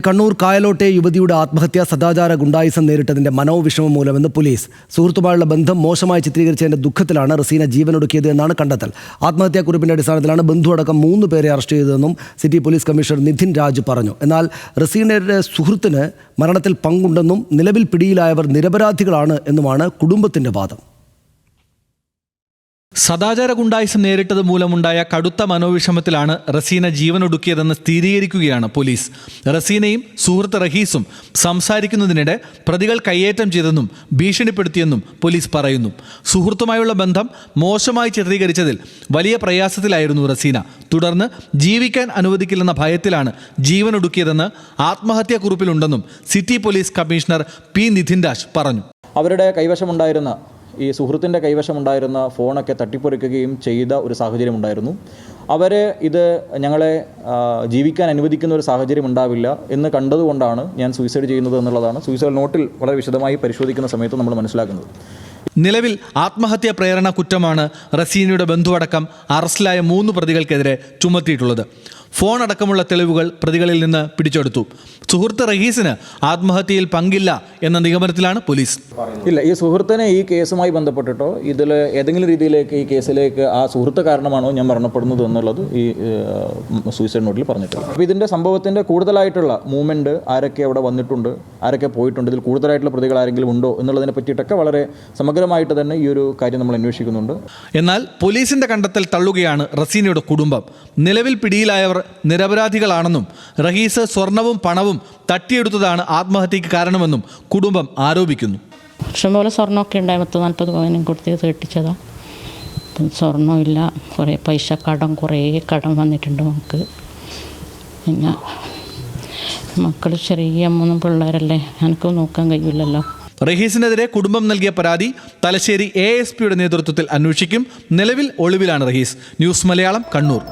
കണ്ണൂർ കായലോട്ടെ യുവതിയുടെ ആത്മഹത്യ സദാചാര ഗുണ്ടായിസം നേരിട്ടതിന്റെ മനോവിഷമം മൂലമെന്ന് പോലീസ്. സുഹൃത്തുമായുള്ള ബന്ധം മോശമായി ചിത്രീകരിച്ചതിന്റെ ദുഃഖത്തിലാണ് റസീന ജീവനൊടുക്കിയത് എന്നാണ് കണ്ടെത്തൽ. ആത്മഹത്യാക്കുറിപ്പിന്റെ അടിസ്ഥാനത്തിലാണ് ബന്ധു അടക്കം 3 പേരെ അറസ്റ്റ് ചെയ്തതെന്നും city police commissioner Nidhin Raj പറഞ്ഞു. എന്നാൽ റസീനയുടെ സുഹൃത്തിന് മരണത്തിൽ പങ്കുണ്ടെന്നും നിലവിൽ പിടിയിലായവർ നിരപരാധികളാണ് എന്നുമാണ് കുടുംബത്തിന്റെ വാദം. സദാചാര ഗുണ്ടായിസം നേരിട്ടത് മൂലമുണ്ടായ കടുത്ത മനോവിഷമത്തിലാണ് റസീന ജീവനൊടുക്കിയതെന്ന് സ്ഥിരീകരിക്കുകയാണ് പോലീസ്. റസീനയും സുഹൃത്ത് റഹീസും സംസാരിക്കുന്നതിനിടെ പ്രതികൾ കയ്യേറ്റം ചെയ്തെന്നും ഭീഷണിപ്പെടുത്തിയെന്നും പോലീസ് പറയുന്നു. സുഹൃത്തുമായുള്ള ബന്ധം മോശമായി ചിത്രീകരിച്ചതിൽ വലിയ പ്രയാസത്തിലായിരുന്നു റസീന. തുടർന്ന് ജീവിക്കാൻ അനുവദിക്കില്ലെന്ന ഭയത്തിലാണ് ജീവനൊടുക്കിയതെന്ന് ആത്മഹത്യാക്കുറിപ്പിലുണ്ടെന്നും city police commissioner P Nidhin Raj പറഞ്ഞു. അവരുടെ കൈവശമുണ്ടായിരുന്ന ഈ സുഹൃത്തിൻ്റെ കൈവശമുണ്ടായിരുന്ന ഫോണൊക്കെ തട്ടിപ്പറിക്കുകയും ചെയ്ത ഒരു സാഹചര്യമുണ്ടായിരുന്നു. അവർ ഇത് ഞങ്ങളെ ജീവിക്കാൻ അനുവദിക്കുന്ന ഒരു സാഹചര്യം ഉണ്ടാവില്ല എന്ന് കണ്ടതുകൊണ്ടാണ് ഞാൻ സൂയിസൈഡ് ചെയ്യുന്നത് എന്നുള്ളതാണ് സൂയിസൈഡ് നോട്ടിൽ വളരെ വിശദമായി പരിശോധിക്കുന്ന സമയത്ത് നമ്മൾ മനസ്സിലാക്കുന്നത്. നിലവിൽ ആത്മഹത്യാ പ്രേരണ കുറ്റമാണ് റസീനയുടെ ബന്ധുവടക്കം അറസ്റ്റിലായ 3 പ്രതികൾക്കെതിരെ ചുമത്തിയിട്ടുള്ളത്. ഫോൺ അടക്കമുള്ള തെളിവുകൾ പ്രതികളിൽ നിന്ന് പിടിച്ചെടുത്തു. സുഹൃത്ത് റഹീസിന് ആത്മഹത്യയിൽ പങ്കില്ല എന്ന നിഗമനത്തിലാണ് പോലീസ്. ഇല്ല, ഈ സുഹൃത്തിനെ ഈ കേസുമായി ബന്ധപ്പെട്ടിട്ടോ ഇതിൽ ഏതെങ്കിലും രീതിയിലേക്ക് ഈ കേസിലേക്ക് ആ സുഹൃത്ത് കാരണമാണോ ഞാൻ മരണപ്പെടുന്നത് എന്നുള്ളത് ഈ സൂയിസൈഡ് നോട്ടിൽ പറഞ്ഞിട്ടില്ല. അപ്പോൾ ഇതിൻ്റെ സംഭവത്തിൻ്റെ കൂടുതലായിട്ടുള്ള മൂവ്മെൻറ്റ്, ആരൊക്കെ അവിടെ വന്നിട്ടുണ്ട്, ആരൊക്കെ പോയിട്ടുണ്ട്, ഇതിൽ കൂടുതലായിട്ടുള്ള പ്രതികൾ ആരെങ്കിലും ഉണ്ടോ എന്നുള്ളതിനെ പറ്റിയിട്ടൊക്കെ വളരെ സമഗ്രമായിട്ട് തന്നെ ഈ ഒരു കാര്യം നമ്മൾ അന്വേഷിക്കുന്നുണ്ട്. എന്നാൽ പോലീസിന്റെ കണ്ടെത്തൽ തള്ളുകയാണ് റസീനയുടെ കുടുംബം. നിലവിൽ പിടിയിലായവർ നിരപരാധികളാണെന്നും റഹീസ് സ്വർണവും പണവും തട്ടിയെടുത്തതാണ് ആത്മഹത്യക്ക് കാരണമെന്നും കുടുംബം ആരോപിക്കുന്നു. ഇഷ്ടംപോലെ സ്വർണ്ണമൊക്കെ ഉണ്ടായി, 40 പവനും കൊടുത്ത് കെട്ടിച്ചതാണ്. സ്വർണ്ണമില്ല, കുറേ പൈസ കുറേ കടം വന്നിട്ടുണ്ട് നമുക്ക്. പിന്നെ മക്കൾ ചെറിയ 3 പിള്ളേരല്ലേ, എനിക്ക് നോക്കാൻ കഴിയില്ലല്ലോ. റഹീസിനെതിരെ കുടുംബം നൽകിയ പരാതി തലശ്ശേരി ASPയുടെ നേതൃത്വത്തിൽ അന്വേഷിക്കും. നിലവിൽ ഒളിവിലാണ് റഹീസ്. ന്യൂസ് മലയാളം, കണ്ണൂർ.